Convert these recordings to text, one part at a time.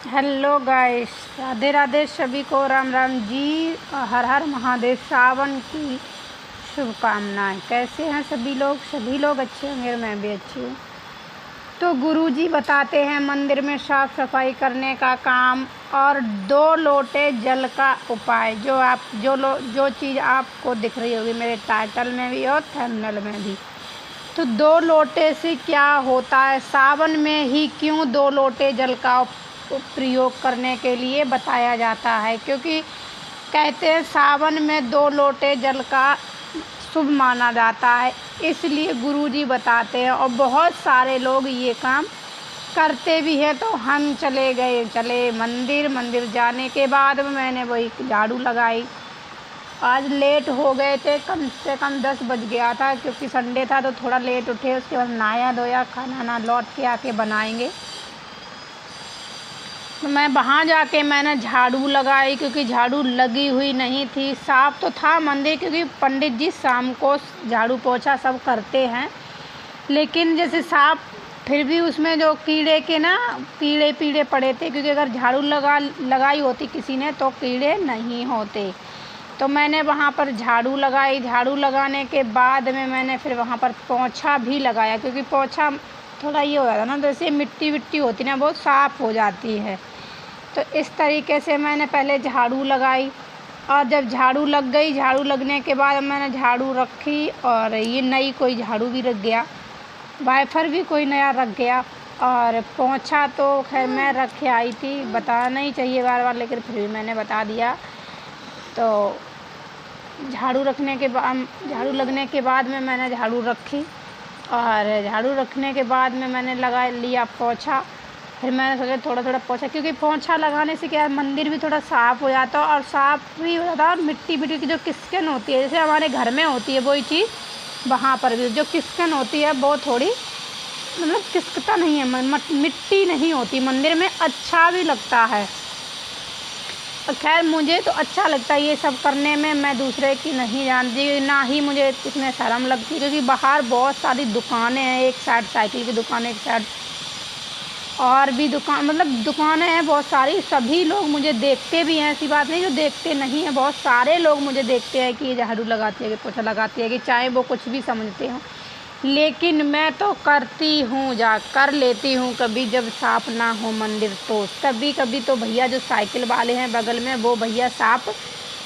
Hello guys, Radhe Radhe सभी को, राम राम जी, हर हर महादेव। सावन की शुभकामनाएं। कैसे हैं सभी लोग? सभी लोग अच्छे होंगे, मैं भी अच्छी हूँ। तो गुरुजी बताते हैं मंदिर में साफ सफाई करने का काम और 2 लोटे जल का उपाय। जो चीज़ आपको दिख रही होगी मेरे टाइटल में भी और थंबनेल में भी। तो 2 लोटे से क्या होता है, सावन में ही क्यों 2 लोटे जल का प्रयोग करने के लिए बताया जाता है, क्योंकि कहते हैं सावन में 2 लोटे जल का शुभ माना जाता है, इसलिए गुरुजी बताते हैं। और बहुत सारे लोग ये काम करते भी हैं। तो हम चले मंदिर जाने के बाद मैंने वही झाड़ू लगाई। आज लेट हो गए थे, कम से कम 10 बज गया था, क्योंकि संडे था तो थोड़ा लेट उठे। उसके बाद नहाया धोया, खाना लौट के आके बनाएंगे। तो मैं वहाँ जाके मैंने झाड़ू लगाई, क्योंकि झाड़ू लगी हुई नहीं थी। साफ़ तो था मंदिर, क्योंकि पंडित जी शाम को झाड़ू पोछा सब करते हैं, लेकिन जैसे साफ़ फिर भी उसमें जो कीड़े के ना कीड़े पड़े थे, क्योंकि अगर झाड़ू लगाई होती किसी ने तो कीड़े नहीं होते। तो मैंने वहाँ पर झाड़ू लगाई। झाड़ू लगाने के बाद में मैंने फिर वहाँ पर पोंछा भी लगाया, क्योंकि पोंछा थोड़ा ये हो जाता ना, तो जैसे मिट्टी विट्टी होती ना, बहुत साफ़ हो जाती है। तो इस तरीके से मैंने पहले झाड़ू लगाई, और जब झाड़ू लग गई, झाड़ू लगने के बाद मैंने झाड़ू रखी, और ये नई कोई झाड़ू भी रख गया, वाइफर भी कोई नया रख गया। और पोंछा तो खैर मैं रख के आई थी, बताना नहीं चाहिए बार बार, लेकिन फिर भी मैंने बता दिया। तो झाड़ू लगने के बाद में मैंने झाड़ू रखी, और झाड़ू रखने के बाद में मैंने लगा लिया पोंछा। फिर मैंने सोचा थोड़ा पोंछा, क्योंकि पोंछा लगाने से क्या है, मंदिर भी थोड़ा साफ़ हो जाता है और साफ़ भी हो जाता है। और मिट्टी की जो किस्कन होती है, जैसे हमारे घर में होती है वही चीज़ वहाँ पर भी जो किस्कन होती है, वो थोड़ी मतलब किस्कता नहीं है, मिट्टी नहीं होती मंदिर में, अच्छा भी लगता है। खैर मुझे तो अच्छा लगता है ये सब करने में, मैं दूसरे की नहीं जानती, ना ही मुझे इसमें शर्म लगती, क्योंकि बाहर बहुत सारी दुकानें हैं। एक साइड साइकिल की दुकान, एक साइड और भी दुकानें हैं बहुत सारी। सभी लोग मुझे देखते भी हैं, ऐसी बात नहीं जो देखते नहीं हैं, बहुत सारे लोग मुझे देखते हैं कि ये झाड़ू लगाती है, कि पोछा लगाती है, कि चाहे वो कुछ भी समझते हों, लेकिन मैं तो करती हूँ, कर लेती हूँ। कभी जब साफ़ ना हो मंदिर तो कभी तो भैया जो साइकिल वाले हैं बगल में, वो भैया साफ़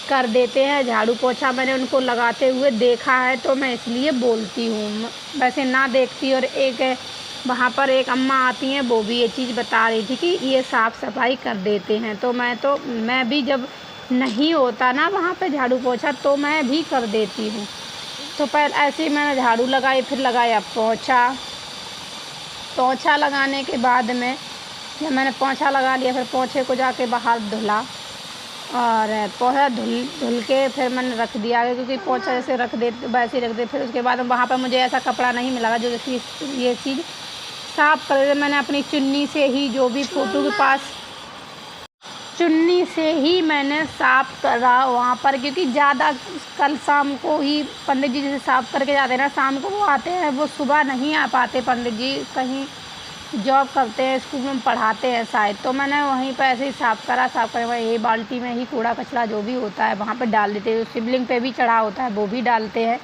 कर देते हैं झाड़ू पोछा। मैंने उनको लगाते हुए देखा है, तो मैं इसलिए बोलती हूँ। वैसे ना देखती। और वहाँ पर एक अम्मा आती हैं, वो भी ये चीज़ बता रही थी कि ये साफ़ सफाई कर देते हैं। तो मैं भी जब नहीं होता ना वहाँ पे झाड़ू पोछा, तो मैं भी कर देती हूँ। तो पहले ऐसे ही मैंने झाड़ू लगाई, फिर लगाया पोंछा लगाने के बाद में जब मैंने पोंछा लगा लिया, फिर पोंछे को जाके बाहर धुला, और पोंछा धुल के फिर मैंने रख दिया, क्योंकि पोंछा जैसे वैसे ही रख दे। फिर उसके बाद वहाँ पर मुझे ऐसा कपड़ा नहीं मिला था जो ये चीज़ साफ़ कर दे। मैंने अपनी चुन्नी से ही, जो भी फ़ोटो के पास चुन्नी से ही मैंने साफ़ करा वहाँ पर, क्योंकि ज़्यादा कल शाम को ही पंडित जी जैसे साफ़ करके जाते हैं ना, शाम को वो आते हैं, वो सुबह नहीं आ पाते। पंडित जी कहीं जॉब करते हैं, स्कूल में पढ़ाते हैं शायद। तो मैंने वहीं पर ऐसे ही साफ़ करने में ये बाल्टी में ही कूड़ा कचरा जो भी होता है वहाँ पर डाल देते हैं। शिवलिंग पे भी चढ़ा होता है वो भी डालते हैं,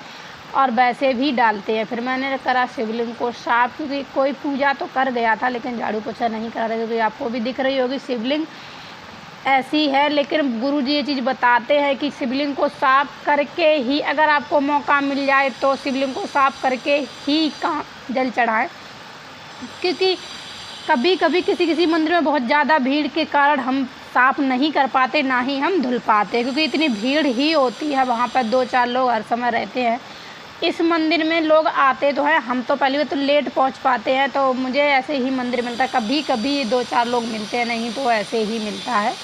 और वैसे भी डालते हैं। फिर मैंने करा शिवलिंग को साफ़, क्योंकि कोई पूजा तो कर गया था लेकिन झाड़ू पोछा नहीं करा था, क्योंकि आपको भी दिख रही होगी शिवलिंग ऐसी है। लेकिन गुरुजी ये चीज़ बताते हैं कि शिवलिंग को साफ़ करके ही, अगर आपको मौका मिल जाए तो शिवलिंग को साफ़ करके ही जल चढ़ाएं, क्योंकि कभी किसी मंदिर में बहुत ज़्यादा भीड़ के कारण हम साफ़ नहीं कर पाते, ना ही हम धुल पाते, क्योंकि इतनी भीड़ ही होती है वहाँ पर। 2-4 लोग हर समय रहते हैं। इस मंदिर में लोग आते तो हैं, हम तो पहले तो लेट पहुँच पाते हैं, तो मुझे ऐसे ही मंदिर मिलता है। कभी 2-4 लोग मिलते हैं, नहीं तो ऐसे ही मिलता है,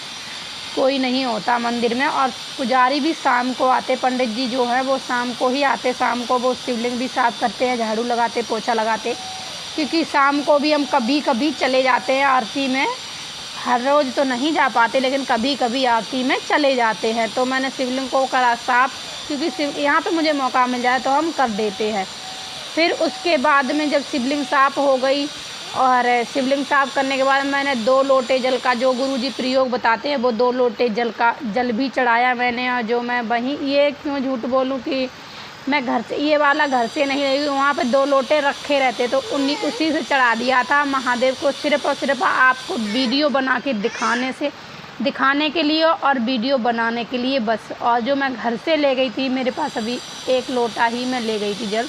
कोई नहीं होता मंदिर में। और पुजारी भी शाम को आते, पंडित जी जो हैं वो शाम को ही आते। शाम को वो शिवलिंग भी साफ़ करते हैं, झाड़ू लगाते, पोछा लगाते, क्योंकि शाम को भी हम कभी चले जाते हैं आरती में। हर रोज़ तो नहीं जा पाते, लेकिन कभी आरती में चले जाते हैं। तो मैंने शिवलिंग को करा साफ़, क्योंकि यहाँ पे मुझे मौका मिल जाए तो हम कर देते हैं। फिर उसके बाद में जब शिवलिंग साफ़ हो गई, और शिवलिंग साफ करने के बाद मैंने 2 लोटे जल का, जो गुरुजी प्रयोग बताते हैं, वो 2 लोटे जल भी चढ़ाया मैंने। और जो मैं वहीं, ये क्यों झूठ बोलूँ कि मैं घर से, ये वाला घर से नहीं रही, वहाँ पे 2 लोटे रखे रहते तो उसी से चढ़ा दिया था महादेव को, सिर्फ़ और सिर्फ आपको वीडियो बना के दिखाने के लिए और वीडियो बनाने के लिए बस। और जो मैं घर से ले गई थी, मेरे पास अभी 1 लोटा ही मैं ले गई थी जल,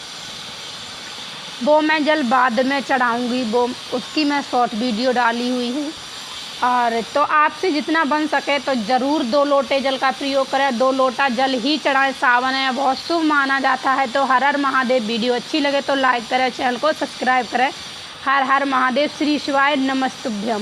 वो मैं जल बाद में चढ़ाऊँगी, वो उसकी मैं शॉर्ट वीडियो डाली हुई है। और तो आपसे जितना बन सके तो ज़रूर 2 लोटे जल का प्रयोग करें, 2 लोटा जल ही चढ़ाएं। सावन है, बहुत शुभ माना जाता है। तो हर हर महादेव। वीडियो अच्छी लगे तो लाइक करें, चैनल को सब्सक्राइब करें। हर हर महादेव। श्री शिवाय नमस्तुभ्यम।